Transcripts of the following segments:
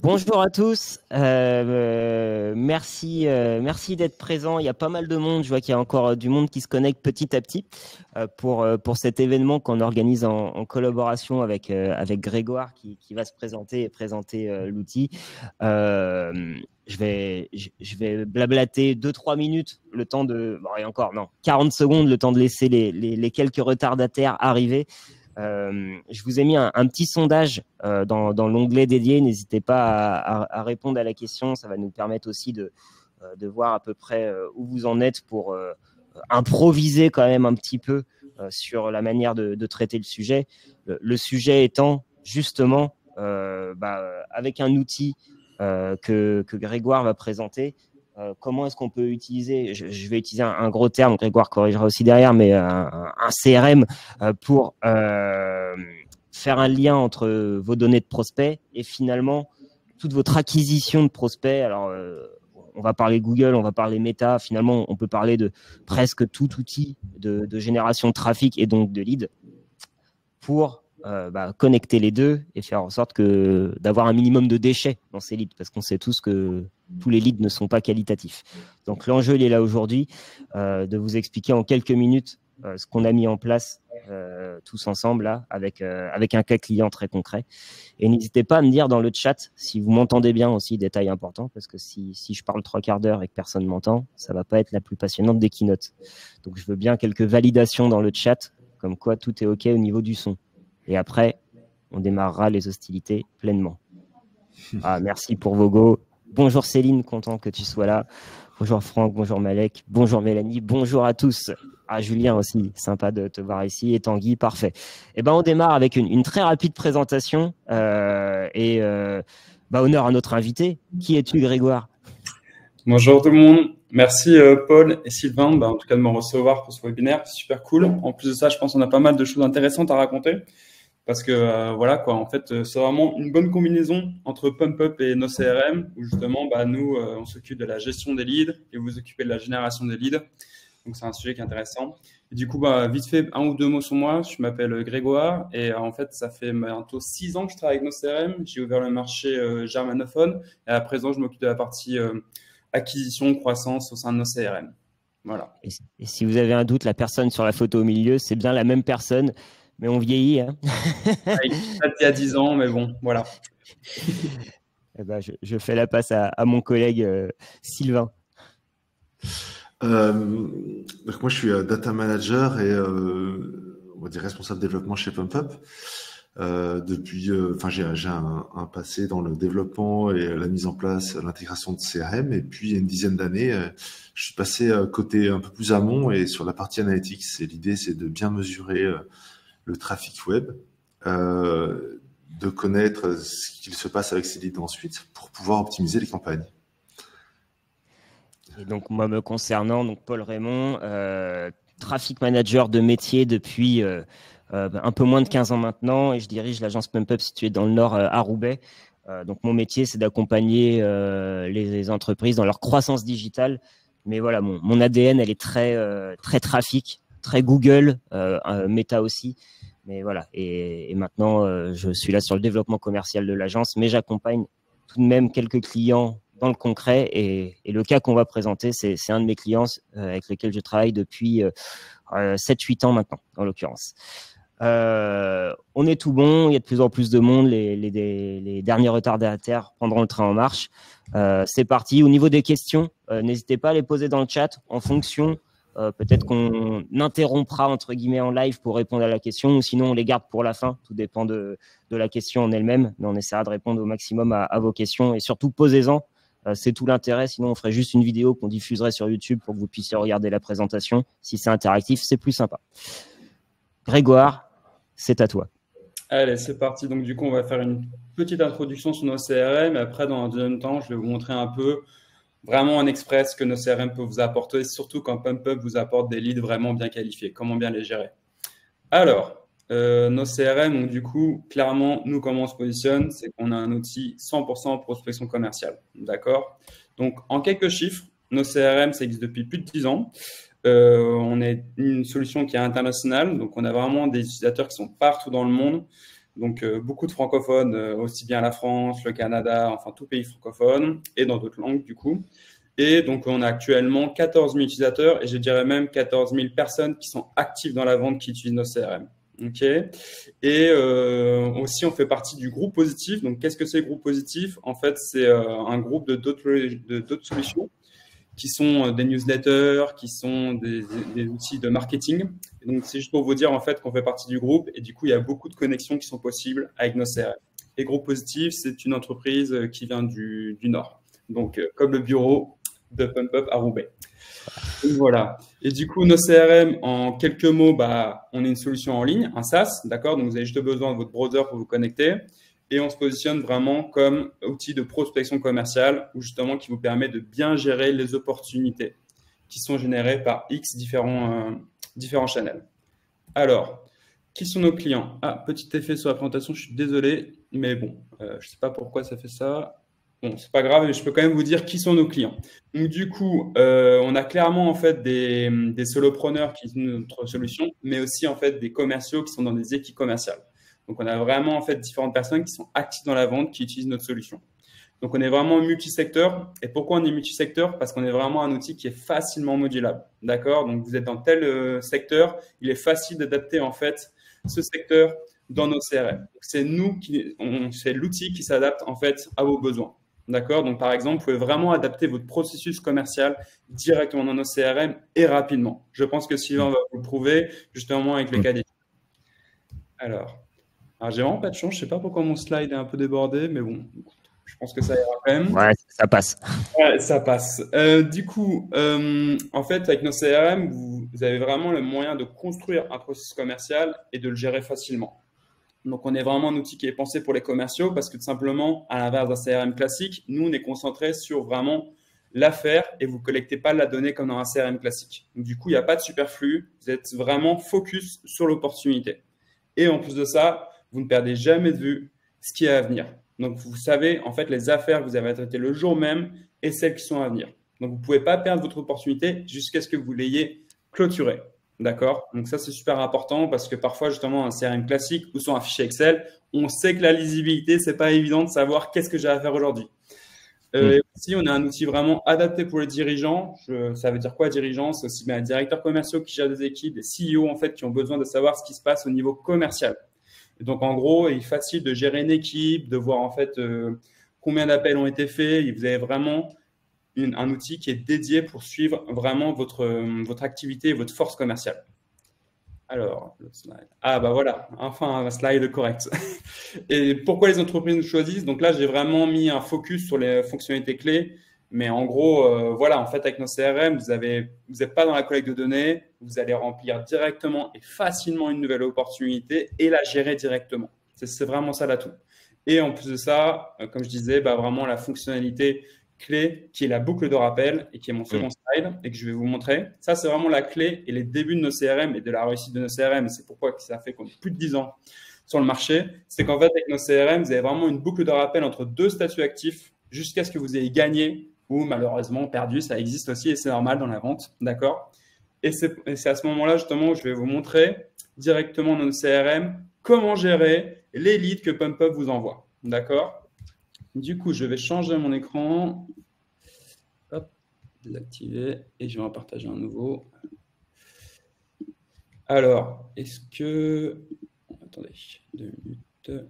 Bonjour à tous, merci d'être présent. Il y a pas mal de monde, je vois qu'il y a encore du monde qui se connecte petit à petit pour cet événement qu'on organise en collaboration avec Grégoire qui va se présenter et présenter l'outil. Je vais blablater 2-3 minutes, le temps de, bon, et encore, non, 40 secondes, le temps de laisser les quelques retardataires arriver. Je vous ai mis un petit sondage dans l'onglet dédié. N'hésitez pas à répondre à la question. Ça va nous permettre aussi de voir à peu près où vous en êtes pour improviser quand même un petit peu sur la manière de traiter le sujet. Le sujet étant justement avec un outil que Grégoire va présenter. Comment est-ce qu'on peut utiliser, je vais utiliser un gros terme, Grégoire corrigera aussi derrière, mais un CRM pour faire un lien entre vos données de prospects et finalement toute votre acquisition de prospects. Alors, on va parler Google, on va parler Meta, finalement, on peut parler de presque tout outil de génération de trafic et donc de leads pour connecter les deux et faire en sorte d'avoir un minimum de déchets dans ces leads, parce qu'on sait tous que tous les leads ne sont pas qualitatifs. Donc l'enjeu, il est là aujourd'hui, de vous expliquer en quelques minutes ce qu'on a mis en place tous ensemble là, avec un cas client très concret. Et n'hésitez pas à me dire dans le chat si vous m'entendez bien aussi, détail important, parce que si je parle 3/4 d'heure et que personne ne m'entend, ça va pas être la plus passionnante des keynotes. Donc je veux bien quelques validations dans le chat, comme quoi tout est OK au niveau du son. Et après, on démarrera les hostilités pleinement. Ah, merci pour vos go. Bonjour Céline, content que tu sois là. Bonjour Franck, bonjour Malek, bonjour Mélanie, bonjour à tous. Ah, Julien aussi, sympa de te voir ici. Et Tanguy, parfait. Eh ben, on démarre avec une très rapide présentation. Honneur à notre invité. Qui es-tu, Grégoire? Bonjour tout le monde. Merci Paul et Sylvain en tout cas de me recevoir pour ce webinaire. C'est super cool. En plus de ça, je pense qu'on a pas mal de choses intéressantes à raconter. Parce que voilà quoi, en fait, c'est vraiment une bonne combinaison entre PumpUp et nos CRM, où justement, nous, on s'occupe de la gestion des leads et vous vous occupez de la génération des leads. Donc, c'est un sujet qui est intéressant. Et du coup, vite fait, un ou deux mots sur moi. Je m'appelle Grégoire et en fait, ça fait bientôt 6 ans que je travaille avec nos CRM. J'ai ouvert le marché germanophone et à présent, je m'occupe de la partie acquisition, croissance au sein de nos CRM. Voilà. Et si vous avez un doute, la personne sur la photo au milieu, c'est bien la même personne. Mais on vieillit, hein. Il y a 10 ans, mais bon, voilà. Eh ben, je fais la passe à mon collègue Sylvain. Donc moi, je suis data manager et on va dire responsable développement chez PumpUp. Depuis, j'ai un passé dans le développement et la mise en place, l'intégration de CRM. Et puis, il y a une dizaine d'années, je suis passé côté un peu plus amont et sur la partie analytics. Et l'idée, c'est de bien mesurer le trafic web, de connaître ce qu'il se passe avec ces leads ensuite pour pouvoir optimiser les campagnes. Et donc, moi, me concernant, donc Paul Raymond, traffic manager de métier depuis un peu moins de 15 ans maintenant, et je dirige l'agence PumpUp située dans le Nord à Roubaix. Donc, mon métier, c'est d'accompagner les entreprises dans leur croissance digitale. Mais voilà, mon ADN, elle est très trafic, très Google, Meta aussi. Mais voilà, et maintenant, je suis là sur le développement commercial de l'agence, mais j'accompagne tout de même quelques clients dans le concret. Et le cas qu'on va présenter, c'est un de mes clients avec lequel je travaille depuis 7-8 ans maintenant, en l'occurrence. On est tout bon, il y a de plus en plus de monde, les derniers retardataires prendront le train en marche. C'est parti. Au niveau des questions, n'hésitez pas à les poser dans le chat en fonction. Peut-être qu'on interrompra entre guillemets en live pour répondre à la question, ou sinon on les garde pour la fin. Tout dépend de la question en elle-même, mais on essaiera de répondre au maximum à vos questions et surtout posez-en. C'est tout l'intérêt. Sinon, on ferait juste une vidéo qu'on diffuserait sur YouTube pour que vous puissiez regarder la présentation. Si c'est interactif, c'est plus sympa. Grégoire, c'est à toi. Allez, c'est parti. Donc, du coup, on va faire une petite introduction sur nos CRM. Et après, dans un deuxième temps, je vais vous montrer un peu vraiment en express ce que nos CRM peuvent vous apporter, surtout quand PumpUp vous apporte des leads vraiment bien qualifiés. Comment bien les gérer. Alors, nos CRM, donc du coup, clairement, nous, comment on se positionne, c'est qu'on a un outil 100% prospection commerciale. D'accord? Donc, en quelques chiffres, nos CRM, ça existe depuis plus de 10 ans. On est une solution qui est internationale. Donc, on a vraiment des utilisateurs qui sont partout dans le monde. Donc, beaucoup de francophones, aussi bien la France, le Canada, enfin tout pays francophone, et dans d'autres langues du coup. Et donc, on a actuellement 14 000 utilisateurs et je dirais même 14 000 personnes qui sont actives dans la vente qui utilisent nos CRM. OK. Et aussi, on fait partie du groupe Positif. Donc, qu'est-ce que c'est le groupe Positif? En fait, c'est un groupe de d'autres solutions qui sont des newsletters, qui sont des outils de marketing. Et donc, c'est juste pour vous dire en fait qu'on fait partie du groupe et du coup, il y a beaucoup de connexions qui sont possibles avec nos CRM. Et Groupe Positif, c'est une entreprise qui vient du Nord. Donc, comme le bureau de PumpUp à Roubaix. Donc, voilà. Et du coup, nos CRM, en quelques mots, bah, on est une solution en ligne, un SaaS, d'accord? Donc, vous avez juste besoin de votre browser pour vous connecter. Et on se positionne vraiment comme outil de prospection commerciale, ou justement qui vous permet de bien gérer les opportunités qui sont générées par X différents channels. Alors, qui sont nos clients? Ah, petit effet sur la présentation, je suis désolé, mais bon, je ne sais pas pourquoi ça fait ça. Bon, c'est pas grave, mais je peux quand même vous dire qui sont nos clients. Donc, du coup, on a clairement en fait des solopreneurs qui sont notre solution, mais aussi en fait des commerciaux qui sont dans des équipes commerciales. Donc, on a vraiment en fait différentes personnes qui sont actives dans la vente, qui utilisent notre solution. Donc, on est vraiment multisecteur. Et pourquoi on est multisecteur? Parce qu'on est vraiment un outil qui est facilement modulable. D'accord? Donc, vous êtes dans tel secteur, il est facile d'adapter en fait ce secteur dans nos CRM. C'est l'outil qui s'adapte en fait à vos besoins. D'accord? Donc, par exemple, vous pouvez vraiment adapter votre processus commercial directement dans nos CRM et rapidement. Je pense que Sylvain va vous le prouver justement avec les cas d'étude. Alors, j'ai vraiment pas de chance. Je sais pas pourquoi mon slide est un peu débordé, mais bon, je pense que ça ira quand même. Ouais, ça passe. Ouais, ça passe. Du coup, en fait, avec nos CRM, vous avez vraiment le moyen de construire un processus commercial et de le gérer facilement. Donc, on est vraiment un outil qui est pensé pour les commerciaux parce que tout simplement, à l'inverse d'un CRM classique, nous, on est concentré sur vraiment l'affaire et vous ne collectez pas la donnée comme dans un CRM classique. Donc, du coup, il n'y a pas de superflu. Vous êtes vraiment focus sur l'opportunité. Et en plus de ça, vous ne perdez jamais de vue ce qui est à venir. Donc, vous savez, en fait, les affaires que vous avez à traiter le jour même et celles qui sont à venir. Donc, vous ne pouvez pas perdre votre opportunité jusqu'à ce que vous l'ayez clôturée. D'accord? Donc, ça, c'est super important parce que parfois, justement, un CRM classique ou sur un fichier Excel, on sait que la lisibilité, c'est pas évident de savoir qu'est-ce que j'ai à faire aujourd'hui. Et aussi, on a un outil vraiment adapté pour les dirigeants. Ça veut dire quoi, dirigeants? C'est aussi bien les directeurs commerciaux qui gèrent des équipes, des CEO, en fait, qui ont besoin de savoir ce qui se passe au niveau commercial. Et donc, en gros, il est facile de gérer une équipe, de voir, en fait, combien d'appels ont été faits. Et vous avez vraiment un outil qui est dédié pour suivre vraiment votre activité et votre force commerciale. Alors, le slide. Ah, bah voilà, enfin un slide correct. Et pourquoi les entreprises nous choisissent? Donc là, j'ai vraiment mis un focus sur les fonctionnalités clés. Mais en gros, voilà, en fait, avec nos CRM, vous n'êtes pas dans la collecte de données. Vous allez remplir directement et facilement une nouvelle opportunité et la gérer directement. C'est vraiment ça l'atout. Et en plus de ça, comme je disais, bah, vraiment la fonctionnalité clé qui est la boucle de rappel et qui est mon second slide et que je vais vous montrer. Ça, c'est vraiment la clé et les débuts de nos CRM et de la réussite de nos CRM. C'est pourquoi ça fait qu'on est plus de 10 ans sur le marché. C'est qu'en fait, avec nos CRM, vous avez vraiment une boucle de rappel entre deux statuts actifs jusqu'à ce que vous ayez gagné ou malheureusement perdu. Ça existe aussi et c'est normal dans la vente. D'accord? Et c'est à ce moment-là, justement, où je vais vous montrer directement dans nos CRM comment gérer les leads que PumpUp vous envoie. D'accord? Du coup, je vais changer mon écran. Hop, désactiver et je vais en partager un nouveau. Alors, est-ce que… Attendez, 2 minutes.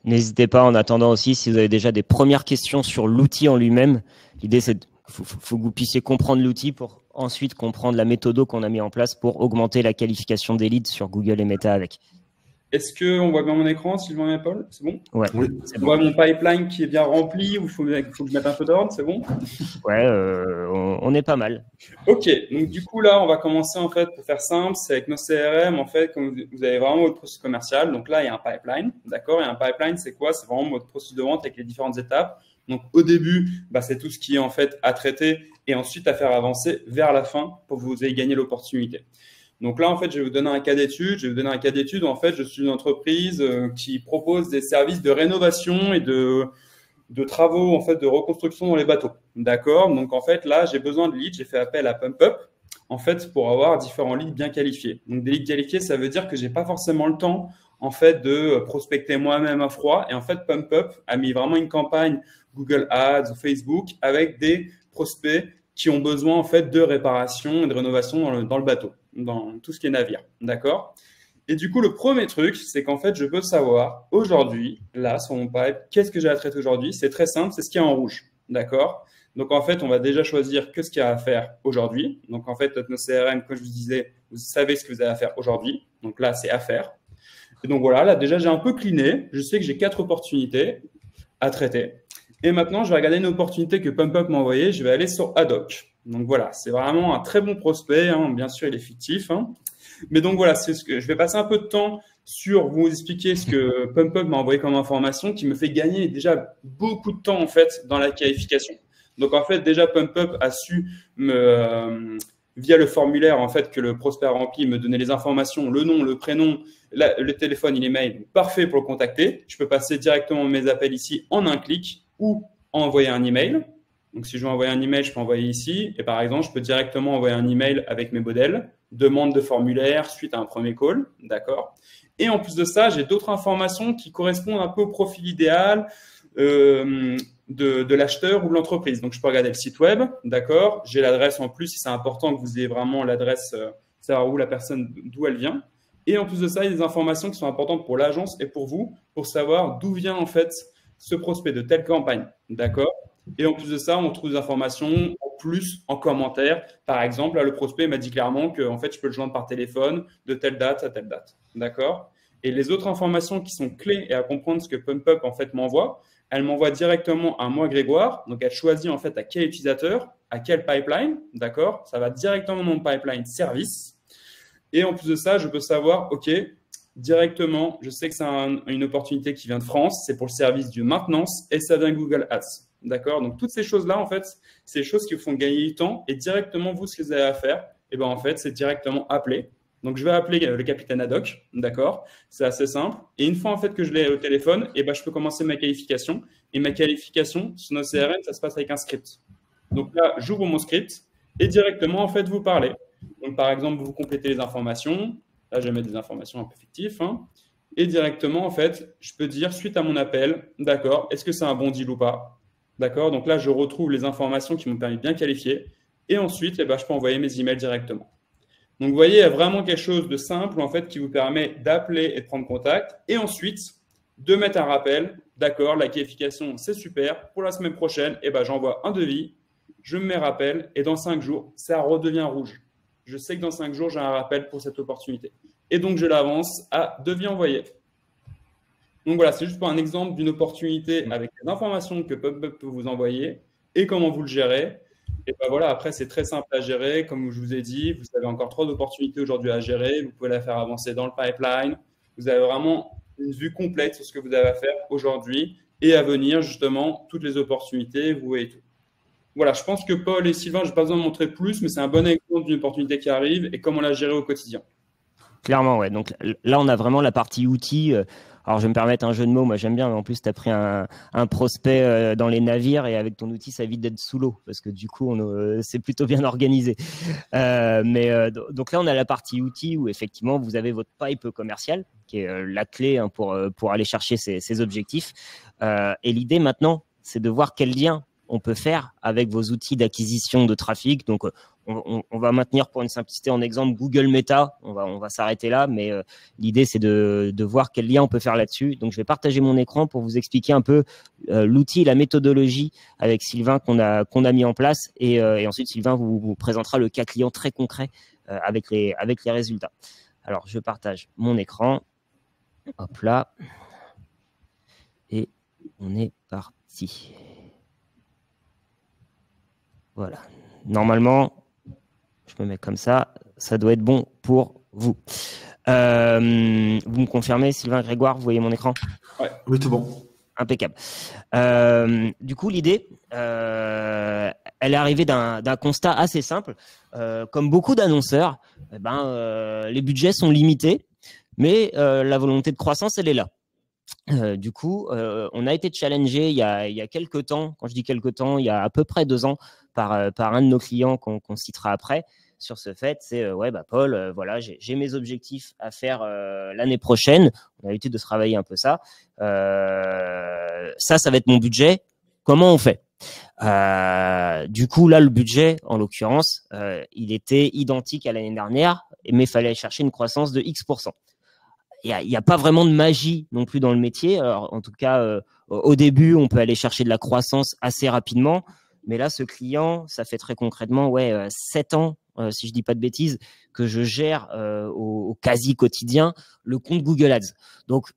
N'hésitez pas en attendant aussi, si vous avez déjà des premières questions sur l'outil en lui-même. L'idée, c'est qu'il faut que vous puissiez comprendre l'outil pour ensuite comprendre la méthode qu'on a mis en place pour augmenter la qualification des leads sur Google et Meta avec. Est-ce qu'on voit bien mon écran, Sylvain et Paul? C'est bon? Ouais. Oui. On voit mon pipeline qui est bien rempli ou il faut que je mette un peu d'ordre, c'est bon? Ouais, on est pas mal. Ok, donc du coup là, on va commencer en fait, pour faire simple, c'est avec nos CRM, en fait, comme vous avez vraiment votre processus commercial. Donc là, il y a un pipeline, d'accord? Et un pipeline, c'est quoi? C'est vraiment votre processus de vente avec les différentes étapes. Donc au début, bah, c'est tout ce qui est en fait à traiter et ensuite à faire avancer vers la fin pour que vous ayez gagné l'opportunité. Donc là, en fait, je vais vous donner un cas d'étude. Je vais vous donner un cas d'étude où, en fait, je suis une entreprise qui propose des services de rénovation et de travaux, en fait, de reconstruction dans les bateaux. D'accord? Donc, en fait, là, j'ai besoin de leads. J'ai fait appel à PumpUp, en fait, pour avoir différents leads bien qualifiés. Donc, des leads qualifiés, ça veut dire que j'ai pas forcément le temps, en fait, de prospecter moi-même à froid. Et en fait, PumpUp a mis vraiment une campagne Google Ads ou Facebook avec des prospects qui ont besoin, en fait, de réparation et de rénovation dans le bateau, dans tout ce qui est navire. D'accord? Et du coup, le premier truc, c'est qu'en fait, je peux savoir aujourd'hui, là, sur mon pipe, qu'est-ce que j'ai à traiter aujourd'hui? C'est très simple, c'est ce qui est en rouge. D'accord? Donc, en fait, on va déjà choisir que ce qu'il y a à faire aujourd'hui. Donc, en fait, notre CRM, comme je vous disais, vous savez ce que vous avez à faire aujourd'hui. Donc là, c'est à faire. Et donc, voilà, là, déjà, j'ai un peu cleané. Je sais que j'ai 4 opportunités à traiter. Et maintenant, je vais regarder une opportunité que PumpUp m'a envoyée. Je vais aller sur Haddock. Donc, voilà, c'est vraiment un très bon prospect. Hein. Bien sûr, il est fictif. Hein. Mais donc voilà, c'est ce que je vais passer un peu de temps sur vous expliquer ce que PumpUp m'a envoyé comme information qui me fait gagner déjà beaucoup de temps en fait dans la qualification. Donc en fait déjà PumpUp a su via le formulaire en fait que le prospect a rempli me donner les informations, le nom, le prénom, le téléphone, l'email, parfait pour le contacter. Je peux passer directement mes appels ici en un clic ou envoyer un email. Donc si je veux envoyer un email, je peux envoyer ici et par exemple je peux directement envoyer un email avec mes modèles. Demande de formulaire suite à un premier call, d'accord. Et en plus de ça, j'ai d'autres informations qui correspondent un peu au profil idéal de l'acheteur ou de l'entreprise. Donc, je peux regarder le site web, d'accord. J'ai l'adresse en plus, si c'est important que vous ayez vraiment l'adresse, savoir où la personne, d'où elle vient. Et en plus de ça, il y a des informations qui sont importantes pour l'agence et pour vous, pour savoir d'où vient en fait ce prospect de telle campagne, d'accord. Et en plus de ça, on trouve des informations plus en commentaire. Par exemple, là, le prospect m'a dit clairement que en fait, je peux le joindre par téléphone de telle date à telle date. D'accord? Et les autres informations qui sont clés et à comprendre ce que PumpUp en fait m'envoie, elle m'envoie directement à moi, Grégoire. Donc, elle choisit en fait à quel utilisateur, à quel pipeline. D'accord? Ça va directement dans mon pipeline service. Et en plus de ça, je peux savoir, OK, directement, je sais que c'est une opportunité qui vient de France. C'est pour le service de maintenance et ça vient de Google Ads. D'accord? Donc, toutes ces choses-là, en fait, c'est des choses qui vous font gagner du temps et directement, vous, ce que vous avez à faire, et ben, en fait, c'est directement appeler. Donc, je vais appeler le capitaine Haddock. D'accord? C'est assez simple. Et une fois, en fait, que je l'ai au téléphone, et ben, je peux commencer ma qualification. Et ma qualification, sur nos CRM, ça se passe avec un script. Donc là, j'ouvre mon script et directement, en fait, vous parlez. Donc, par exemple, vous complétez les informations. Là, je vais mettre des informations un peu fictives. Hein. Et directement, en fait, je peux dire, suite à mon appel, d'accord, est-ce que c'est un bon deal ou pas? D'accord, donc là, je retrouve les informations qui m'ont permis de bien qualifier. Et ensuite, eh ben, je peux envoyer mes emails directement. Donc, vous voyez, il y a vraiment quelque chose de simple, en fait, qui vous permet d'appeler et de prendre contact. Et ensuite, de mettre un rappel. D'accord, la qualification, c'est super. Pour la semaine prochaine, eh ben, j'envoie un devis. Je me mets rappel. Et dans 5 jours, ça redevient rouge. Je sais que dans 5 jours, j'ai un rappel pour cette opportunité. Et donc, je l'avance à devis envoyé. Donc voilà, c'est juste pour un exemple d'une opportunité avec les informations que PumpUp peut vous envoyer et comment vous le gérez. Et ben voilà, après, c'est très simple à gérer. Comme je vous ai dit, vous avez encore 3 opportunités aujourd'hui à gérer. Vous pouvez la faire avancer dans le pipeline. Vous avez vraiment une vue complète sur ce que vous avez à faire aujourd'hui et à venir, justement, toutes les opportunités, vous voyez tout. Voilà, je pense que Paul et Sylvain, je n'ai pas besoin de montrer plus, mais c'est un bon exemple d'une opportunité qui arrive et comment la gérer au quotidien. Clairement, ouais. Donc là, on a vraiment la partie outils. Alors, je vais me permettre un jeu de mots. Moi, j'aime bien. Mais en plus, tu as pris un prospect dans les navires et avec ton outil, ça évite d'être sous l'eau parce que du coup, c'est plutôt bien organisé. Donc là, on a la partie outils où effectivement, vous avez votre pipe commercial qui est la clé hein, pour aller chercher ces objectifs. Et l'idée maintenant, c'est de voir quel lien on peut faire avec vos outils d'acquisition de trafic. Donc, on va maintenir pour une simplicité en exemple Google Meta. On va s'arrêter là, mais l'idée, c'est de voir quel lien on peut faire là-dessus. Donc, je vais partager mon écran pour vous expliquer un peu l'outil, la méthodologie avec Sylvain qu'on a mis en place. Et ensuite, Sylvain vous présentera le cas client très concret avec les résultats. Alors, je partage mon écran. Hop là. Et on est parti. Voilà. Normalement, je me mets comme ça. Ça doit être bon pour vous. Vous me confirmez, Sylvain Grégoire, vous voyez mon écran? Ouais. Oui, tout bon. Impeccable. Du coup, l'idée, elle est arrivée d'un constat assez simple. Comme beaucoup d'annonceurs, les budgets sont limités, mais la volonté de croissance, elle est là. Du coup, on a été challengé il y a quelques temps, quand je dis quelques temps, il y a à peu près 2 ans, par un de nos clients qu'on citera après, sur ce fait. C'est ouais, bah, Paul, voilà, j'ai mes objectifs à faire l'année prochaine. On a l'habitude de se travailler un peu ça. Ça va être mon budget. Comment on fait? Du coup, là, le budget, en l'occurrence, il était identique à l'année dernière, mais il fallait chercher une croissance de X%. Il n'y a pas vraiment de magie non plus dans le métier. Alors, en tout cas, au début, on peut aller chercher de la croissance assez rapidement. Mais là, ce client, ça fait très concrètement 7 ans, si je dis pas de bêtises, que je gère au quasi quotidien le compte Google Ads. Donc,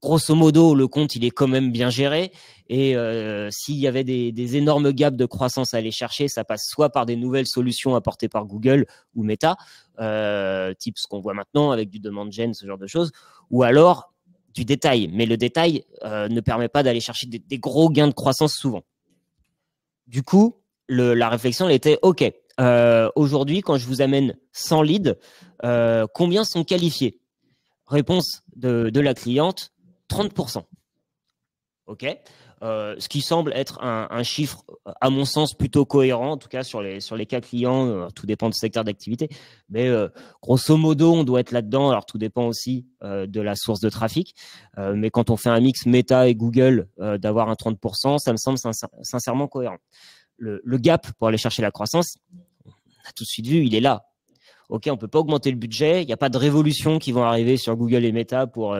grosso modo, le compte, il est quand même bien géré. Et s'il y avait des énormes gaps de croissance à aller chercher, ça passe soit par des nouvelles solutions apportées par Google ou Meta, type ce qu'on voit maintenant avec du demand gen, ce genre de choses, ou alors du détail. Mais le détail ne permet pas d'aller chercher des gros gains de croissance souvent. Du coup, la réflexion elle était, OK, aujourd'hui, quand je vous amène 100 leads, combien sont qualifiés? Réponse de la cliente, 30%. OK. Ce qui semble être un chiffre, à mon sens, plutôt cohérent, en tout cas sur les cas clients, tout dépend du secteur d'activité. Mais grosso modo, on doit être là-dedans. Alors, tout dépend aussi de la source de trafic. Mais quand on fait un mix Meta et Google, d'avoir un 30%, ça me semble sincèrement cohérent. Le gap pour aller chercher la croissance, on a tout de suite vu, il est là. OK, on peut pas augmenter le budget. Il n'y a pas de révolution qui vont arriver sur Google et Meta pour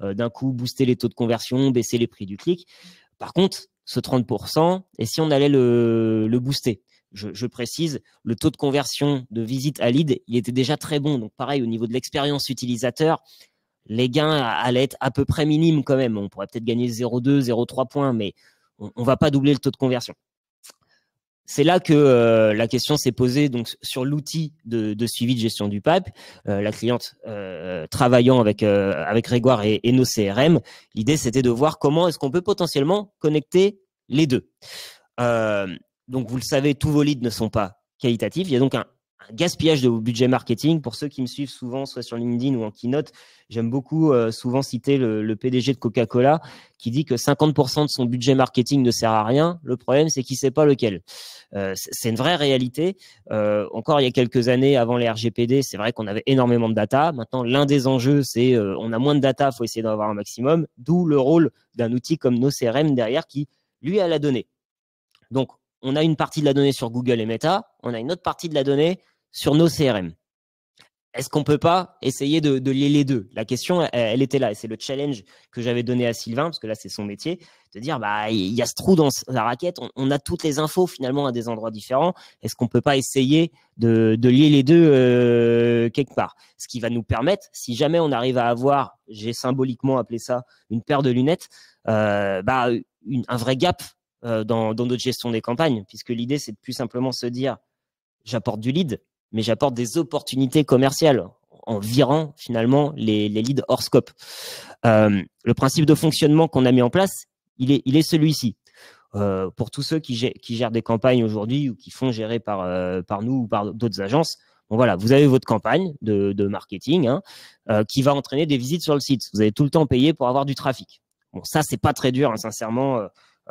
d'un coup booster les taux de conversion, baisser les prix du clic. Par contre, ce 30%, et si on allait le booster? Je précise, le taux de conversion de visite à lead, il était déjà très bon. Donc pareil, au niveau de l'expérience utilisateur, les gains allaient être à peu près minimes quand même. On pourrait peut-être gagner 0,2, 0,3 points, mais on va pas doubler le taux de conversion. C'est là que la question s'est posée donc sur l'outil de suivi de gestion du pipe. La cliente travaillant avec Grégoire et nos CRM, l'idée c'était de voir comment est-ce qu'on peut potentiellement connecter les deux. Donc vous le savez, tous vos leads ne sont pas qualitatifs. Il y a donc un gaspillage de vos budgets marketing. Pour ceux qui me suivent souvent, soit sur LinkedIn ou en keynote, j'aime beaucoup souvent citer le PDG de Coca-Cola qui dit que 50% de son budget marketing ne sert à rien. Le problème, c'est qu'il ne sait pas lequel. C'est une vraie réalité. Encore il y a quelques années, avant les RGPD, c'est vrai qu'on avait énormément de data. Maintenant, l'un des enjeux, c'est on a moins de data, il faut essayer d'en avoir un maximum. D'où le rôle d'un outil comme nos CRM derrière qui, lui, a la donnée. Donc, on a une partie de la donnée sur Google et Meta, on a une autre partie de la donnée sur nos CRM. Est-ce qu'on ne peut pas essayer de lier les deux? La question, elle était là. Et c'est le challenge que j'avais donné à Sylvain, parce que là, c'est son métier, de dire, bah, il y a ce trou dans la raquette. On a toutes les infos, finalement, à des endroits différents. Est-ce qu'on ne peut pas essayer de lier les deux quelque part? Ce qui va nous permettre, si jamais on arrive à avoir, j'ai symboliquement appelé ça une paire de lunettes, un vrai gap dans notre gestion des campagnes, puisque l'idée, c'est de plus simplement se dire, j'apporte du lead, mais j'apporte des opportunités commerciales en virant finalement les leads hors scope. Le principe de fonctionnement qu'on a mis en place, il est celui-ci. Pour tous ceux qui gèrent des campagnes aujourd'hui ou qui font gérer par nous ou par d'autres agences, bon, voilà, vous avez votre campagne de marketing qui va entraîner des visites sur le site. Vous allez tout le temps payer pour avoir du trafic. Bon, ça, c'est pas très dur, sincèrement.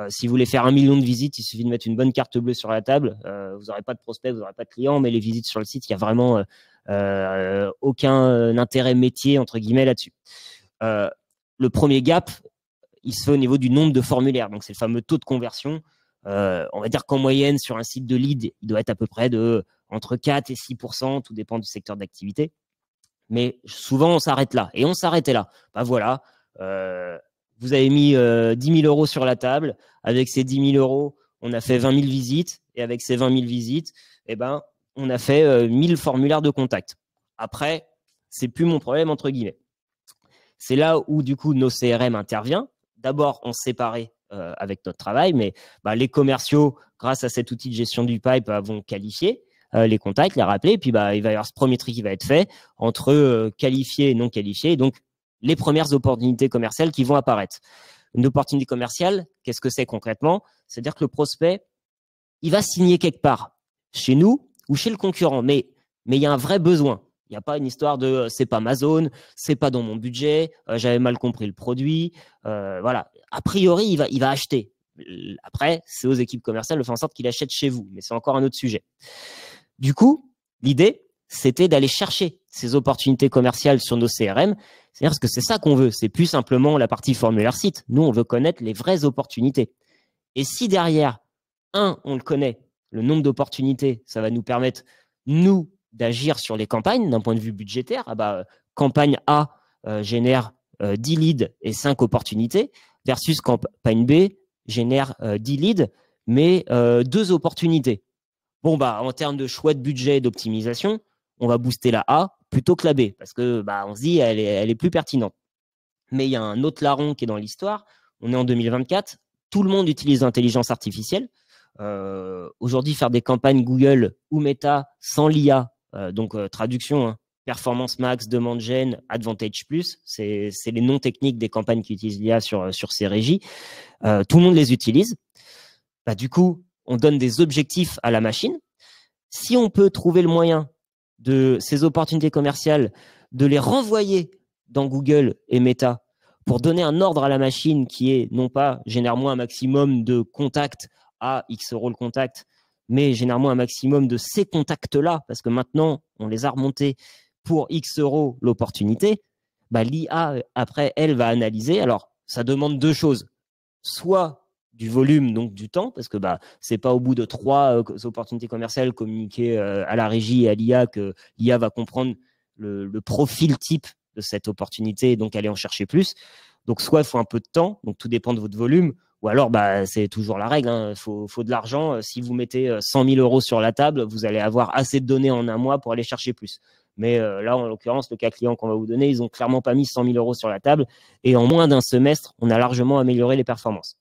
Si vous voulez faire 1 million de visites, il suffit de mettre une bonne carte bleue sur la table. Vous n'aurez pas de prospects, vous n'aurez pas de clients, mais les visites sur le site, il n'y a vraiment aucun intérêt métier, entre guillemets, là-dessus. Le premier gap, il se fait au niveau du nombre de formulaires. Donc, c'est le fameux taux de conversion. On va dire qu'en moyenne, sur un site de lead, il doit être à peu près entre 4 et 6%, tout dépend du secteur d'activité. Mais souvent, on s'arrête là. Et on s'arrêtait là. Bah voilà. Vous avez mis 10 000 euros sur la table. Avec ces 10 000 euros, on a fait 20 000 visites. Et avec ces 20 000 visites, on a fait 1000 formulaires de contact. Après, c'est plus mon problème, entre guillemets. C'est là où, du coup, nos CRM intervient. D'abord, on se séparait avec notre travail, mais les commerciaux, grâce à cet outil de gestion du pipe, vont qualifier les contacts, les rappeler. Et puis, il va y avoir ce premier tri qui va être fait entre qualifiés et non qualifiés. Et donc, les premières opportunités commerciales qui vont apparaître. Une opportunité commerciale, qu'est-ce que c'est concrètement? C'est-à-dire que le prospect, il va signer quelque part, chez nous ou chez le concurrent, mais il y a un vrai besoin. Il n'y a pas une histoire de c'est pas ma zone, c'est pas dans mon budget, j'avais mal compris le produit. Voilà. A priori, il va acheter. Après, c'est aux équipes commerciales de faire en sorte qu'il achète chez vous, mais c'est encore un autre sujet. Du coup, l'idée, c'était d'aller chercher ces opportunités commerciales sur nos CRM. C'est-à-dire que c'est ça qu'on veut. C'est plus simplement la partie formulaire site. Nous, on veut connaître les vraies opportunités. Et si derrière, on le connaît, le nombre d'opportunités, ça va nous permettre, nous, d'agir sur les campagnes d'un point de vue budgétaire. Campagne A génère 10 leads et 5 opportunités versus campagne B génère 10 leads mais 2 opportunités. Bon, en termes de choix de budget et d'optimisation, on va booster la A plutôt que la B parce que on se dit elle est plus pertinente. Mais il y a un autre larron qui est dans l'histoire. On est en 2024. Tout le monde utilise l'intelligence artificielle. Aujourd'hui, faire des campagnes Google ou Meta sans l'IA, traduction, Performance Max, Demande Gen, Advantage Plus, c'est les noms techniques des campagnes qui utilisent l'IA sur ces régies. Tout le monde les utilise. Du coup, on donne des objectifs à la machine. Si on peut trouver le moyen de ces opportunités commerciales, de les renvoyer dans Google et Meta pour donner un ordre à la machine qui est non pas généralement un maximum de contacts à X euros le contact, mais généralement un maximum de ces contacts-là, parce que maintenant, on les a remontés pour X euros l'opportunité, l'IA, après, elle va analyser. Alors, ça demande 2 choses. Soit du volume, donc du temps, parce que c'est pas au bout de 3 opportunités commerciales communiquées à la régie et à l'IA que l'IA va comprendre le profil type de cette opportunité, donc aller en chercher plus. Donc soit il faut un peu de temps, donc tout dépend de votre volume, ou alors c'est toujours la règle, il faut de l'argent. Si vous mettez 100 000 euros sur la table, vous allez avoir assez de données en un mois pour aller chercher plus. Mais là, en l'occurrence, le cas client qu'on va vous donner, ils ont clairement pas mis 100 000 euros sur la table, et en moins d'un semestre, on a largement amélioré les performances.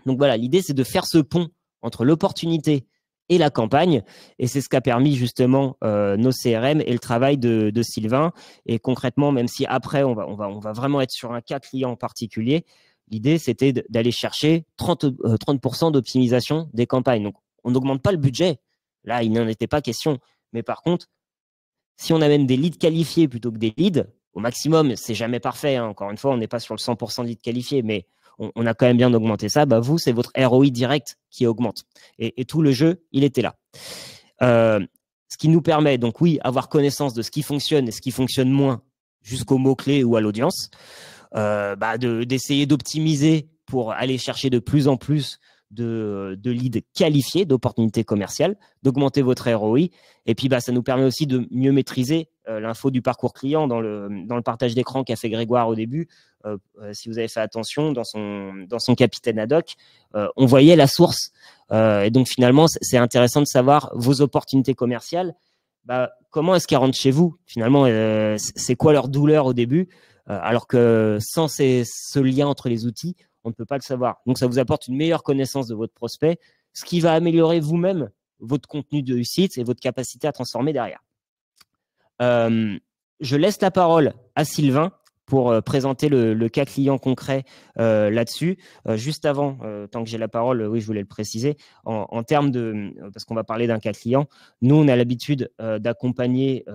Donc voilà, l'idée, c'est de faire ce pont entre l'opportunité et la campagne. Et c'est ce qu'a permis justement nos CRM et le travail de Sylvain. Et concrètement, même si après, on va vraiment être sur un cas client en particulier, l'idée, c'était d'aller chercher 30% d'optimisation des campagnes. Donc, on n'augmente pas le budget. Là, il n'en était pas question. Mais par contre, si on amène des leads qualifiés plutôt que des leads, au maximum, c'est jamais parfait. Encore une fois, on n'est pas sur le 100% de leads qualifiés, mais on a quand même bien augmenté ça. Vous, c'est votre ROI direct qui augmente. Et tout le jeu, il était là. Ce qui nous permet, donc oui, avoir connaissance de ce qui fonctionne et ce qui fonctionne moins jusqu'aux mots-clés ou à l'audience, d'essayer d'optimiser pour aller chercher de plus en plus de leads qualifiés, d'opportunités commerciales, d'augmenter votre ROI. Et puis, ça nous permet aussi de mieux maîtriser l'info du parcours client dans le partage d'écran qu'a fait Grégoire au début. Si vous avez fait attention, dans son capitaine ad hoc, on voyait la source. Et donc, finalement, c'est intéressant de savoir vos opportunités commerciales. Comment est-ce qu'elles rentrent chez vous? Finalement, c'est quoi leur douleur au début? Alors que sans ce lien entre les outils, on ne peut pas le savoir. Donc, ça vous apporte une meilleure connaissance de votre prospect, ce qui va améliorer vous-même votre contenu de site et votre capacité à transformer derrière. Je laisse la parole à Sylvain pour présenter le cas client concret là-dessus. Juste avant, tant que j'ai la parole, oui, je voulais le préciser, en termes parce qu'on va parler d'un cas client, nous, on a l'habitude d'accompagner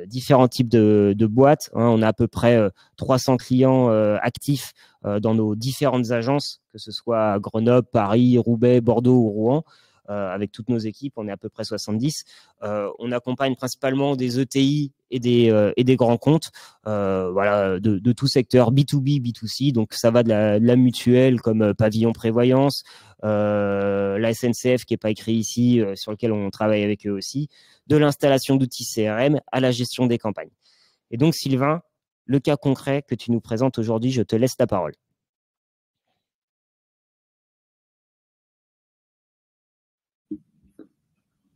différents types de boîtes. On a à peu près 300 clients actifs dans nos différentes agences, que ce soit Grenoble, Paris, Roubaix, Bordeaux ou Rouen. Avec toutes nos équipes, on est à peu près 70. On accompagne principalement des ETI et des grands comptes, de tout secteur, B2B, B2C. Donc, ça va de la mutuelle comme Pavillon Prévoyance, la SNCF qui n'est pas écrit ici, sur lequel on travaille avec eux aussi, de l'installation d'outils CRM à la gestion des campagnes. Et donc, Sylvain, le cas concret que tu nous présentes aujourd'hui, je te laisse la parole.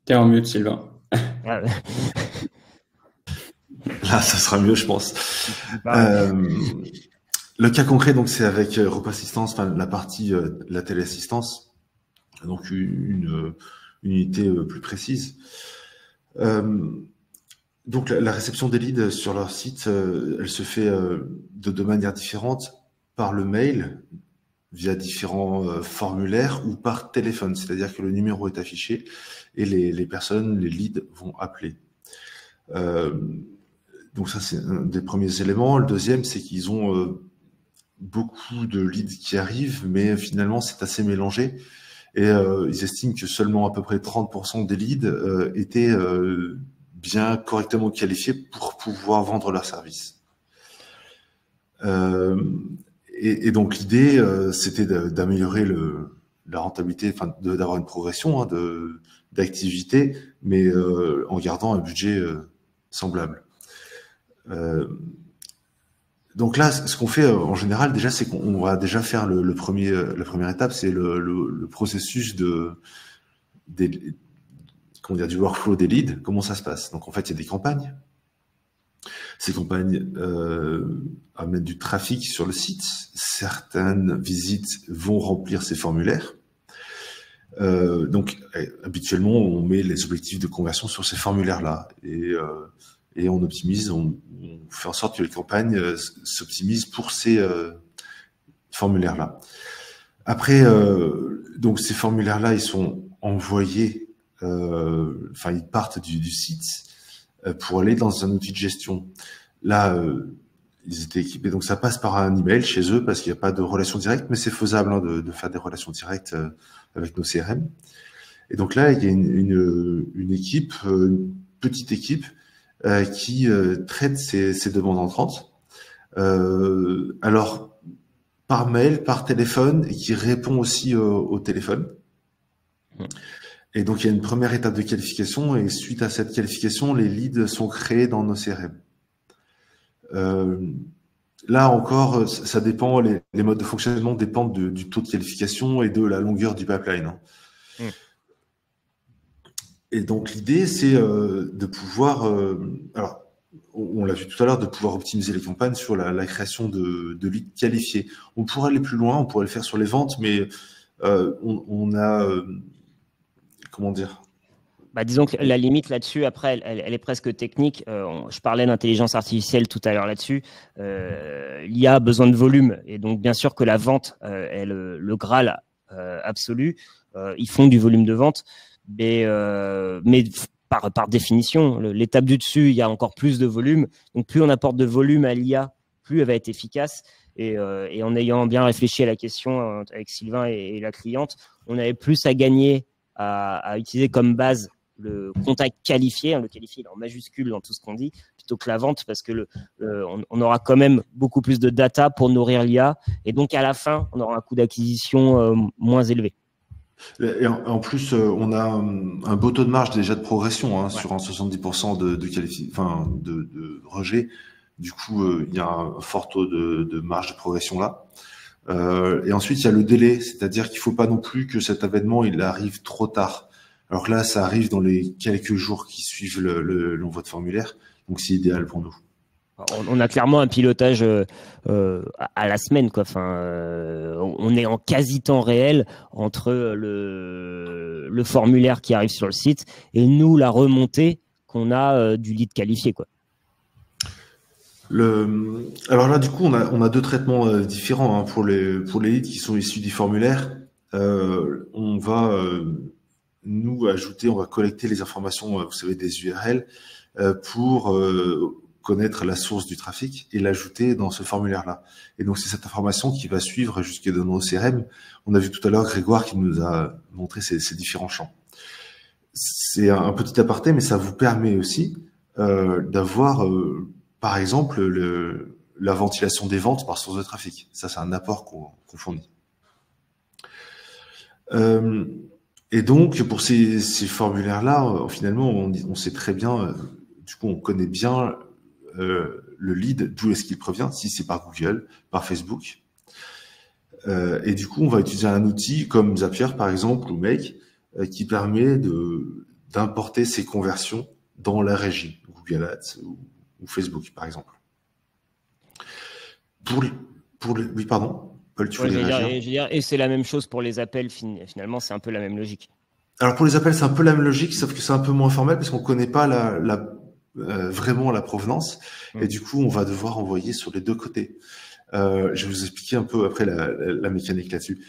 T'es en mute, Sylvain. Là, ça sera mieux, je pense. Le cas concret, donc, c'est avec Repas Assistance, la partie la téléassistance, donc une unité plus précise. Donc, la réception des leads sur leur site, elle se fait de manière différente par le mail, via différents formulaires ou par téléphone, c'est-à-dire que le numéro est affiché et les personnes, les leads vont appeler. Donc ça, c'est un des premiers éléments. Le deuxième, c'est qu'ils ont beaucoup de leads qui arrivent, mais finalement, c'est assez mélangé. Et ils estiment que seulement à peu près 30% des leads étaient bien correctement qualifiés pour pouvoir vendre leurs services. Et donc l'idée, c'était d'améliorer la rentabilité, enfin d'avoir une progression d'activité, mais en gardant un budget semblable. Donc là, ce qu'on fait en général déjà, c'est qu'on va déjà faire la première étape, c'est le processus comment dire, du workflow des leads. Comment ça se passe? Donc en fait, il y a des campagnes. Ces campagnes amènent du trafic sur le site. Certaines visites vont remplir ces formulaires. Donc habituellement, on met les objectifs de conversion sur ces formulaires-là et on optimise, on fait en sorte que les campagnes s'optimisent pour ces formulaires-là. Après, donc ces formulaires-là, ils sont envoyés, enfin ils partent du site pour aller dans un outil de gestion. Là, ils étaient équipés, donc ça passe par un email chez eux parce qu'il n'y a pas de relation directe, mais c'est faisable de faire des relations directes avec nos CRM. Et donc là, il y a une équipe, une petite équipe qui traite ces demandes entrantes. Alors, par mail, par téléphone, et qui répond aussi au téléphone. Et donc, il y a une première étape de qualification, et suite à cette qualification, les leads sont créés dans nos CRM. Là encore, ça dépend, les modes de fonctionnement dépendent du taux de qualification et de la longueur du pipeline. Et donc l'idée, c'est de pouvoir, alors on l'a vu tout à l'heure, de pouvoir optimiser les campagnes sur la création de leads qualifiés. On pourrait aller plus loin, on pourrait le faire sur les ventes, mais on a, comment dire? Bah, disons que la limite là-dessus, après, elle est presque technique. Je parlais d'intelligence artificielle tout à l'heure là-dessus. L'IA a besoin de volume. Et donc, bien sûr que la vente est le Graal absolu. Ils font du volume de vente. Mais par définition, l'étape du dessus, il y a encore plus de volume. Donc, plus on apporte de volume à l'IA, plus elle va être efficace. Et en ayant bien réfléchi à la question avec Sylvain et la cliente, on avait plus à gagner à utiliser comme base le contact qualifié, le qualifié en majuscule dans tout ce qu'on dit, plutôt que la vente, parce que on aura quand même beaucoup plus de data pour nourrir l'IA. Et donc, à la fin, on aura un coût d'acquisition moins élevé. Et en plus, on a un beau taux de marge déjà de progression sur un 70% de rejet. Du coup, il y a un fort taux de marge de progression là. Et ensuite, il y a le délai, c'est-à-dire qu'il ne faut pas non plus que cet événement il arrive trop tard. Alors que là, ça arrive dans les quelques jours qui suivent l'envoi de formulaire, donc c'est idéal pour nous. On a clairement un pilotage à la semaine, quoi. Enfin, on est en quasi temps réel entre le formulaire qui arrive sur le site et nous la remontée qu'on a du lead qualifié, quoi. Alors là, du coup, on a deux traitements différents pour les leads qui sont issus du formulaire. On va nous ajouter, on va collecter les informations, vous savez, des URL pour connaître la source du trafic et l'ajouter dans ce formulaire-là. Et donc, c'est cette information qui va suivre jusque dans nos CRM. On a vu tout à l'heure Grégoire qui nous a montré ces différents champs. C'est un petit aparté, mais ça vous permet aussi d'avoir, par exemple, la ventilation des ventes par source de trafic. Ça, c'est un apport qu'on fournit. Et donc, pour ces formulaires-là, finalement, on sait très bien, du coup, on connaît bien le lead, d'où est-ce qu'il provient, si c'est par Google, par Facebook. Et du coup, on va utiliser un outil comme Zapier, par exemple, ou Make, qui permet d'importer ces conversions dans la régie, Google Ads ou Facebook, par exemple. Oui, pardon. Paul, tu voulais réagir ? Et c'est la même chose pour les appels, finalement, c'est un peu la même logique. Alors pour les appels, c'est un peu la même logique, sauf que c'est un peu moins formel parce qu'on ne connaît pas vraiment la provenance. Et du coup, on va devoir envoyer sur les deux côtés. Je vais vous expliquer un peu après la mécanique là-dessus.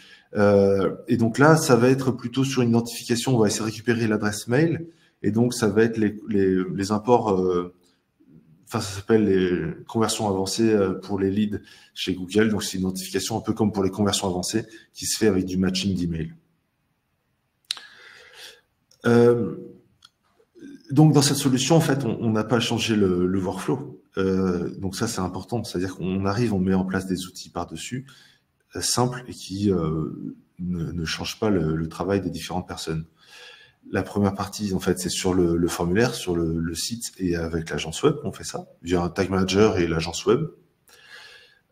Et donc là, ça va être plutôt sur une identification, on va essayer de récupérer l'adresse mail. Et donc, ça va être les imports... ça s'appelle les conversions avancées pour les leads chez Google. Donc, c'est une notification un peu comme pour les conversions avancées qui se fait avec du matching d'email. Donc, dans cette solution, en fait, on n'a pas changé le workflow. Donc ça, c'est important. C'est-à-dire qu'on arrive, on met en place des outils par-dessus, simples et qui ne changent pas le travail des différentes personnes. La première partie, en fait, c'est sur le formulaire, sur le site et avec l'agence web, on fait ça, via un tag manager et l'agence web.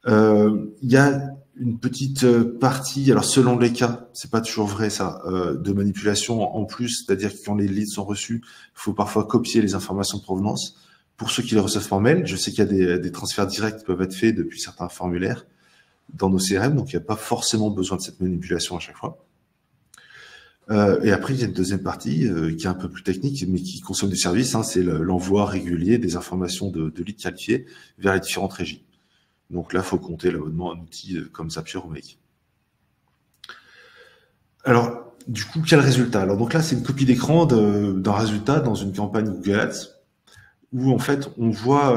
Il y a une petite partie, alors selon les cas, c'est pas toujours vrai ça, de manipulation en plus, c'est-à-dire que quand les leads sont reçus, il faut parfois copier les informations de provenance. Pour ceux qui les reçoivent par mail, je sais qu'il y a des transferts directs qui peuvent être faits depuis certains formulaires dans nos CRM, donc il n'y a pas forcément besoin de cette manipulation à chaque fois. Et après, il y a une deuxième partie qui est un peu plus technique, mais qui consomme du service, c'est l'envoi régulier des informations de leads qualifiés vers les différentes régies. Donc là, il faut compter l'abonnement à un outil comme Zapier ou Make. Alors, du coup, quel résultat? Alors donc là, c'est une copie d'écran d'un résultat dans une campagne Google Ads, où en fait, on voit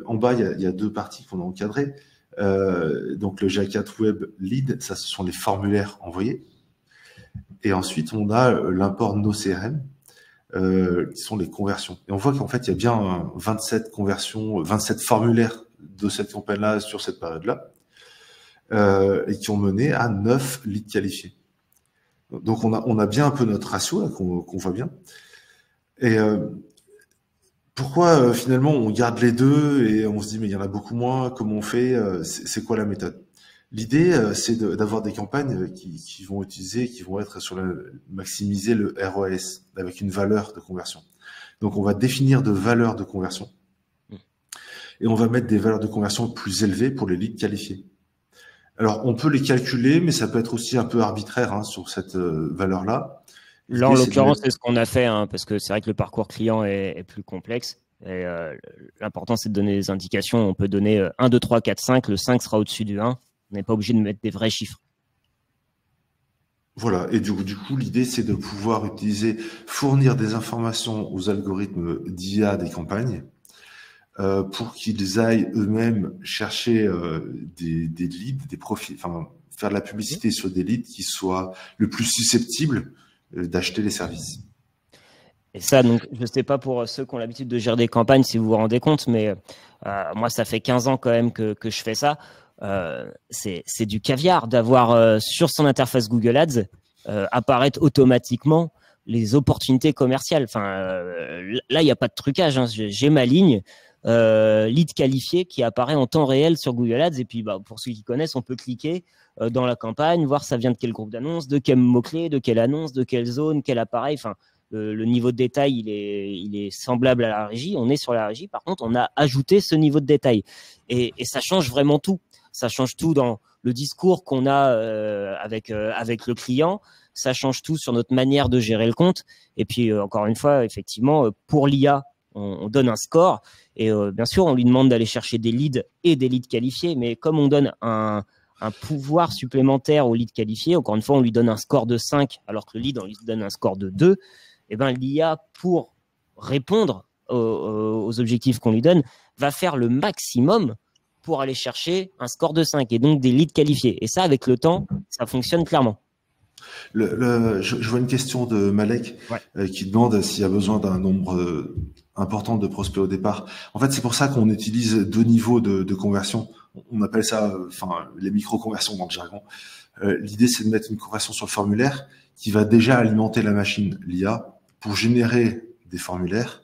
en bas, il y a deux parties qu'on a encadrées. Donc le GA4 Web Lead, ça, ce sont les formulaires envoyés. Et ensuite, on a l'import NoCRM, qui sont les conversions. Et on voit qu'en fait, il y a bien 27 conversions, 27 formulaires de cette campagne-là sur cette période-là, et qui ont mené à 9 leads qualifiés. Donc, on a bien un peu notre ratio là, qu'on voit bien. Et pourquoi finalement on garde les deux et on se dit mais il y en a beaucoup moins, comment on fait, c'est quoi la méthode? L'idée, c'est d'avoir des campagnes qui vont être sur maximiser le ROAS avec une valeur de conversion. Donc, on va définir de valeurs de conversion et on va mettre des valeurs de conversion plus élevées pour les leads qualifiés. Alors, on peut les calculer, mais ça peut être aussi un peu arbitraire sur cette valeur-là. Là, en l'occurrence, c'est ce qu'on a fait, parce que c'est vrai que le parcours client est plus complexe. Et l'important, c'est de donner des indications. On peut donner 1, 2, 3, 4, 5. Le 5 sera au-dessus du 1. On n'est pas obligé de mettre des vrais chiffres. Voilà. Et du coup, l'idée, c'est de pouvoir fournir des informations aux algorithmes d'IA des campagnes pour qu'ils aillent eux-mêmes chercher des leads, des profils, enfin, faire de la publicité sur des leads qui soient le plus susceptibles d'acheter les services. Et ça, donc, je ne sais pas pour ceux qui ont l'habitude de gérer des campagnes, si vous vous rendez compte, mais moi, ça fait 15 ans quand même que je fais ça. C'est du caviar d'avoir sur son interface Google Ads apparaître automatiquement les opportunités commerciales. Enfin, là, il n'y a pas de trucage. J'ai ma ligne lead qualifié qui apparaît en temps réel sur Google Ads. Et puis, pour ceux qui connaissent, on peut cliquer dans la campagne, voir ça vient de quel groupe d'annonces, de quel mot-clé, de quelle annonce, de quelle zone, quel appareil. Enfin, le niveau de détail, il est semblable à la régie. On est sur la régie. Par contre, on a ajouté ce niveau de détail. Et ça change vraiment tout. Ça change tout dans le discours qu'on a avec le client. Ça change tout sur notre manière de gérer le compte. Et puis, encore une fois, effectivement, pour l'IA, on donne un score. Et bien sûr, on lui demande d'aller chercher des leads et des leads qualifiés. Mais comme on donne un pouvoir supplémentaire aux leads qualifiés, encore une fois, on lui donne un score de 5, alors que le lead, on lui donne un score de 2. Et ben, l'IA, pour répondre aux objectifs qu'on lui donne, va faire le maximum pour aller chercher un score de 5 et donc des leads qualifiés. Et ça, avec le temps, ça fonctionne clairement. Je vois une question de Malek qui demande s'il y a besoin d'un nombre important de prospects au départ. En fait, c'est pour ça qu'on utilise 2 niveaux de conversion. On appelle ça les micro-conversions dans le jargon. L'idée, c'est de mettre une conversion sur le formulaire qui va déjà alimenter la machine, l'IA, pour générer des formulaires.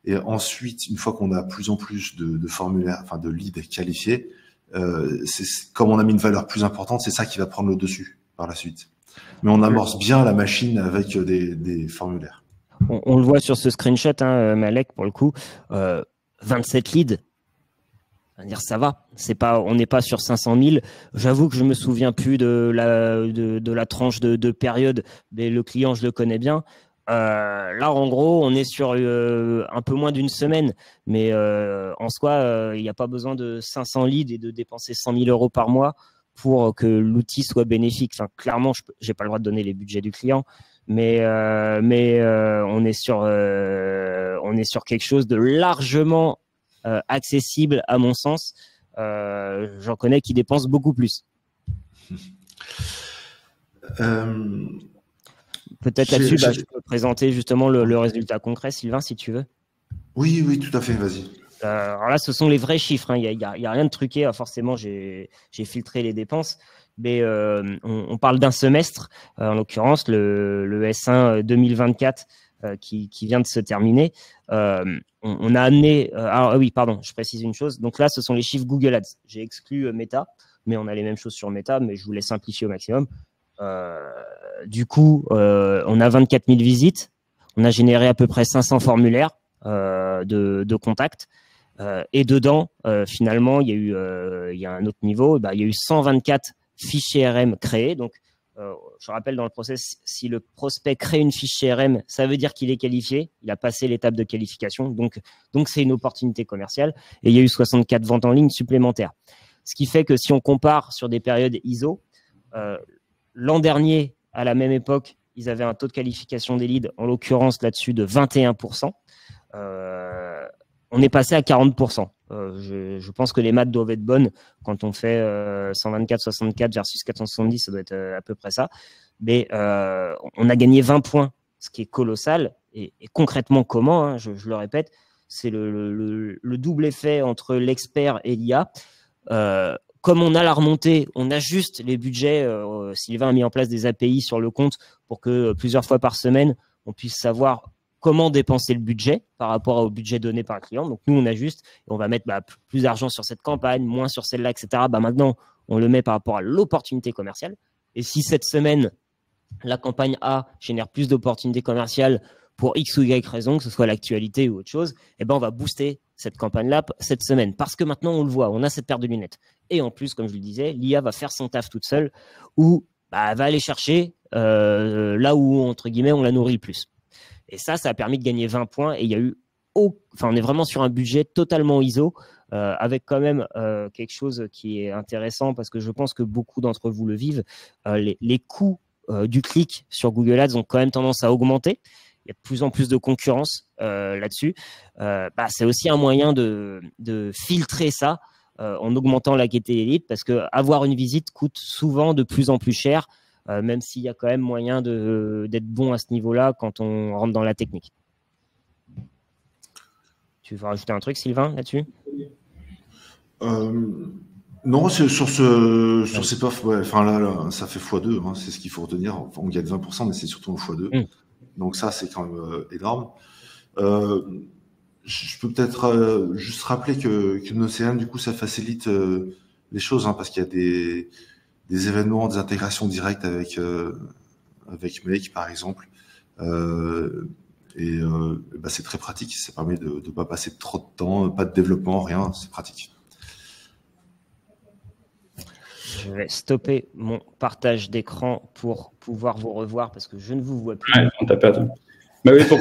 Et ensuite, une fois qu'on a plus en plus de formulaires, enfin de leads qualifiés, comme on a mis une valeur plus importante, c'est ça qui va prendre le dessus par la suite. Mais on amorce bien la machine avec des formulaires. On le voit sur ce screenshot, Malek, pour le coup, 27 leads. C'est-à-dire, ça va. On n'est pas sur 500 000. J'avoue que je me souviens plus de la tranche de période. Mais le client, je le connais bien. Là, en gros, on est sur un peu moins d'une semaine. Mais en soi, il n'y a pas besoin de 500 leads et de dépenser 100 000 euros par mois pour que l'outil soit bénéfique. Enfin, clairement, je n'ai pas le droit de donner les budgets du client. Mais on est sur quelque chose de largement accessible à mon sens. J'en connais qui dépensent beaucoup plus. Peut-être là-dessus, je peux présenter justement le résultat concret, Sylvain, si tu veux. Oui, oui, tout à fait, vas-y. Alors là, ce sont les vrais chiffres, hein. Il y a rien de truqué. Forcément, j'ai filtré les dépenses. Mais on parle d'un semestre, en l'occurrence, le S1 2024 qui vient de se terminer. On a amené… oui, pardon, je précise une chose. Donc là, ce sont les chiffres Google Ads. J'ai exclu Meta, mais on a les mêmes choses sur Meta, mais je voulais simplifier au maximum. Du coup, on a 24 000 visites. On a généré à peu près 500 formulaires de contact. Et dedans, finalement, il y a un autre niveau. Il y a eu 124 fichiers RM créés. Donc, je rappelle dans le process, si le prospect crée une fiche CRM, ça veut dire qu'il est qualifié. Il a passé l'étape de qualification. Donc c'est une opportunité commerciale. Et il y a eu 64 ventes en ligne supplémentaires. Ce qui fait que si on compare sur des périodes ISO, l'an dernier, à la même époque, ils avaient un taux de qualification des leads, en l'occurrence là-dessus, de 21%. On est passé à 40%. Je pense que les maths doivent être bonnes quand on fait 124-64 versus 470, ça doit être à peu près ça. Mais on a gagné 20 points, ce qui est colossal. Et concrètement, comment, hein, je le répète, c'est le double effet entre l'expert et l'IA. Comme on a la remontée, on ajuste les budgets. Sylvain a mis en place des API sur le compte pour que plusieurs fois par semaine, on puisse savoir comment dépenser le budget par rapport au budget donné par le client. Donc, nous, on ajuste et on va mettre plus d'argent sur cette campagne, moins sur celle-là, etc. Maintenant, on le met par rapport à l'opportunité commerciale. Et si cette semaine, la campagne A génère plus d'opportunités commerciales pour X ou Y raison, que ce soit l'actualité ou autre chose, on va booster cette campagne-là cette semaine. Parce que maintenant, on le voit, on a cette paire de lunettes. Et en plus, comme je le disais, l'IA va faire son taf toute seule ou elle va aller chercher là où, entre guillemets, on la nourrit le plus. Et ça a permis de gagner 20 points. Et il y a eu, on est vraiment sur un budget totalement ISO, avec quand même quelque chose qui est intéressant parce que je pense que beaucoup d'entre vous le vivent. Les coûts du clic sur Google Ads ont quand même tendance à augmenter. Il y a de plus en plus de concurrence là-dessus. C'est aussi un moyen de filtrer ça en augmentant la qualité élite parce que avoir une visite coûte souvent de plus en plus cher. Même s'il y a quand même moyen d'être bon à ce niveau-là quand on rentre dans la technique. Tu veux rajouter un truc, Sylvain, là-dessus? Non, sur ces perfs, ouais, là, ça fait x2, hein, c'est ce qu'il faut retenir. Enfin, on gagne 20%, mais c'est surtout en x2. Donc ça, c'est quand même énorme. Je peux peut-être juste rappeler que nos CRM, du coup, ça facilite les choses, hein, parce qu'il y a des événements, des intégrations directes avec Make, par exemple. C'est très pratique. Ça permet de ne pas passer trop de temps, pas de développement, rien. C'est pratique. Je vais stopper mon partage d'écran pour pouvoir vous revoir parce que je ne vous vois plus. Ouais, on t'a perdu. Oui, pour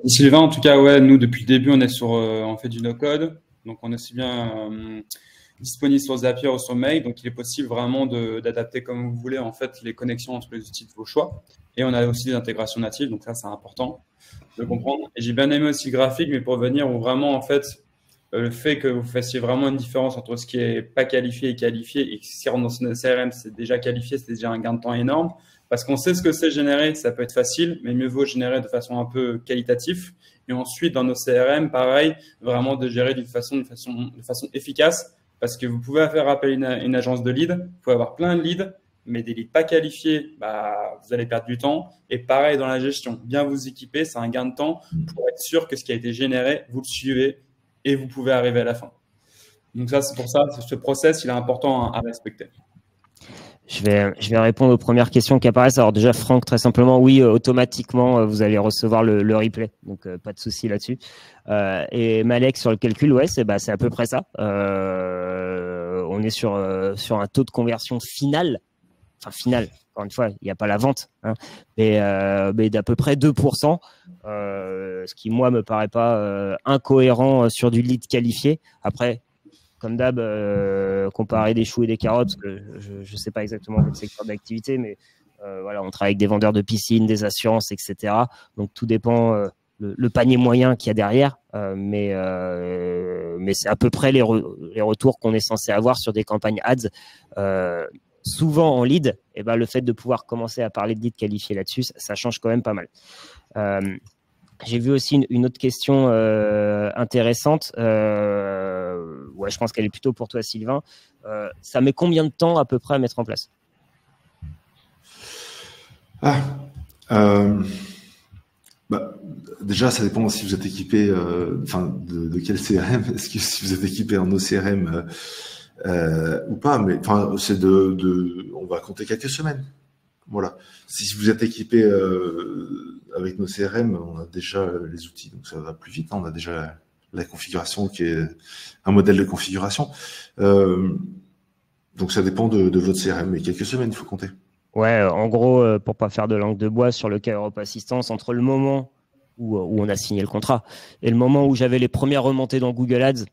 Sylvain, en tout cas, ouais, nous, depuis le début, on est on fait du no-code. Donc, on est aussi bien disponible sur Zapier ou sur Mail. Donc, il est possible vraiment d'adapter comme vous voulez, en fait, les connexions entre les outils de vos choix. Et on a aussi des intégrations natives. Donc, ça, c'est important de comprendre. Et j'ai bien aimé aussi le graphique, mais pour venir où vraiment, en fait, le fait que vous fassiez vraiment une différence entre ce qui est pas qualifié et qualifié et que si on dans une CRM, c'est déjà qualifié, c'est déjà un gain de temps énorme. Parce qu'on sait ce que c'est générer, ça peut être facile, mais mieux vaut générer de façon un peu qualitative. Et ensuite, dans nos CRM, pareil, vraiment de gérer de façon efficace. Parce que vous pouvez faire appel à une agence de leads, vous pouvez avoir plein de leads, mais des leads pas qualifiés, vous allez perdre du temps. Et pareil dans la gestion, bien vous équiper, c'est un gain de temps pour être sûr que ce qui a été généré, vous le suivez et vous pouvez arriver à la fin. Donc ça, c'est pour ça, ce process, il est important à respecter. Je vais répondre aux premières questions qui apparaissent. Alors déjà, Franck, très simplement, oui, automatiquement, vous allez recevoir le replay. Donc, pas de souci là-dessus. Et Malek, sur le calcul, ouais, c'est à peu près ça. On est sur un taux de conversion final. Enfin, final, encore une fois, il n'y a pas la vente. Hein, mais d'à peu près 2%. Ce qui, moi, me paraît pas incohérent sur du lead qualifié. Après, comme d'hab, comparer des choux et des carottes, parce que je ne sais pas exactement votre secteur d'activité, mais voilà, on travaille avec des vendeurs de piscines, des assurances, etc. Donc tout dépend le panier moyen qu'il y a derrière, mais c'est à peu près les retours qu'on est censé avoir sur des campagnes ads. souvent en lead, et ben, le fait de pouvoir commencer à parler de lead qualifié là-dessus, ça change quand même pas mal. J'ai vu aussi une autre question intéressante. Ouais, je pense qu'elle est plutôt pour toi, Sylvain. Ça met combien de temps à peu près à mettre en place? Déjà, ça dépend si vous êtes équipé, de quel CRM. Est-ce que si vous êtes équipé en OCRM ou pas, mais c'est on va compter quelques semaines. Voilà. Si vous êtes équipé avec nos CRM, on a déjà les outils, donc ça va plus vite. On a déjà la configuration qui est un modèle de configuration. Donc ça dépend de votre CRM, mais quelques semaines, il faut compter. Ouais, en gros, pour pas faire de langue de bois sur le cas Europe Assistance, entre le moment où on a signé le contrat et le moment où j'avais les premières remontées dans Google Ads,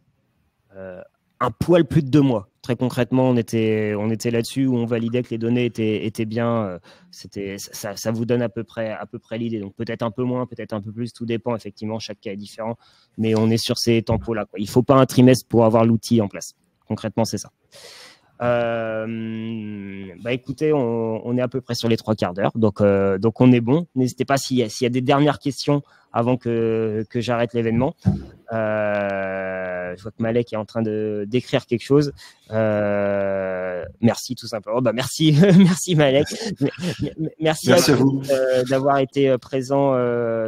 un poil plus de 2 mois. Très concrètement, on était là-dessus où on validait que les données étaient bien. Ça vous donne à peu près l'idée. Donc peut-être un peu moins, peut-être un peu plus, tout dépend. Effectivement, chaque cas est différent, mais on est sur ces tempos-là. Il faut pas un trimestre pour avoir l'outil en place. Concrètement, c'est ça. Écoutez, on est à peu près sur les 3/4 d'heure, donc on est bon. N'hésitez pas s'il y a des dernières questions avant que j'arrête l'événement. Je vois que Malek est en train d'écrire quelque chose. Merci tout simplement. Merci, merci Malek. Merci à vous d'avoir été présent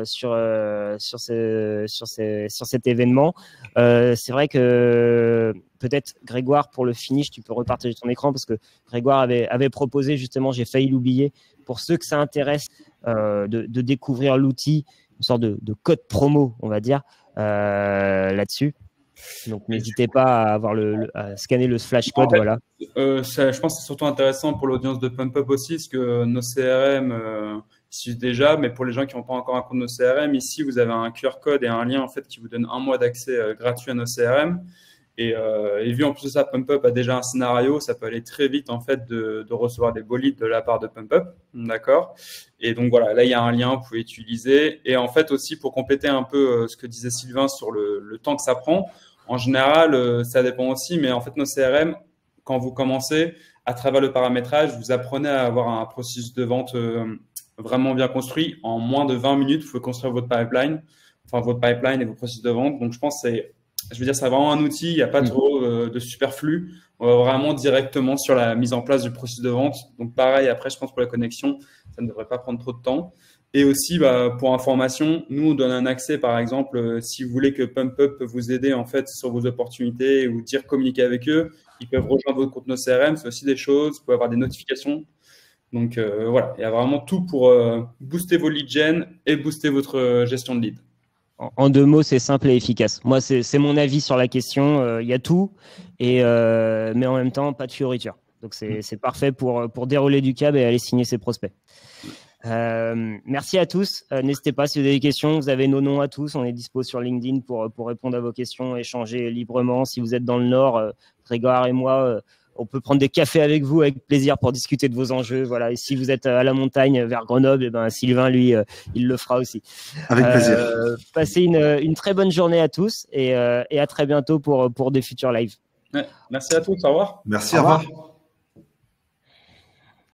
sur cet événement. C'est vrai que peut-être Grégoire, pour le finish, tu peux repartager ton écran parce que Grégoire avait proposé justement, j'ai failli l'oublier, pour ceux que ça intéresse de découvrir l'outil, une sorte de code promo, on va dire, là-dessus. Donc n'hésitez pas à à scanner le flash code. Voilà. Je pense que c'est surtout intéressant pour l'audience de PumpUp aussi, parce que nos CRM suivent déjà, mais pour les gens qui n'ont pas encore un compte nos CRM, ici vous avez un QR code et un lien en fait qui vous donne 1 mois d'accès gratuit à nos CRM. Et vu en plus de ça, PumpUp a déjà un scénario, ça peut aller très vite en fait de recevoir des beaux leads de la part de PumpUp, d'accord. Et donc voilà, là il y a un lien, vous pouvez utiliser. Et en fait aussi pour compléter un peu ce que disait Sylvain sur le temps que ça prend, en général ça dépend aussi, mais en fait nos CRM, quand vous commencez à travers le paramétrage, vous apprenez à avoir un processus de vente vraiment bien construit. En moins de 20 minutes, vous pouvez construire votre pipeline et vos processus de vente. Donc je pense que c'est vraiment un outil, il n'y a pas trop de superflu. On va vraiment directement sur la mise en place du processus de vente. Donc pareil, après, je pense pour la connexion, ça ne devrait pas prendre trop de temps. Et aussi, pour information, nous, on donne un accès, par exemple, si vous voulez que PumpUp peut vous aider en fait sur vos opportunités ou communiquer avec eux, ils peuvent rejoindre votre compte CRM. C'est aussi des choses, vous pouvez avoir des notifications. Donc voilà, il y a vraiment tout pour booster vos lead gen et booster votre gestion de lead. En 2 mots, c'est simple et efficace. Moi, c'est mon avis sur la question. Il y a tout, mais en même temps, pas de fioriture. Donc, c'est parfait pour dérouler du câble et aller signer ses prospects. Merci à tous. N'hésitez pas si vous avez des questions. Vous avez nos noms à tous. On est dispo sur LinkedIn pour répondre à vos questions, échanger librement. Si vous êtes dans le Nord, Grégoire et moi, on peut prendre des cafés avec vous avec plaisir pour discuter de vos enjeux. Voilà. Et si vous êtes à la montagne vers Grenoble, Sylvain, lui, il le fera aussi. Avec plaisir. Passez une très bonne journée à tous et à très bientôt pour des futurs lives. Ouais, merci à tous. Au revoir. Merci, au revoir.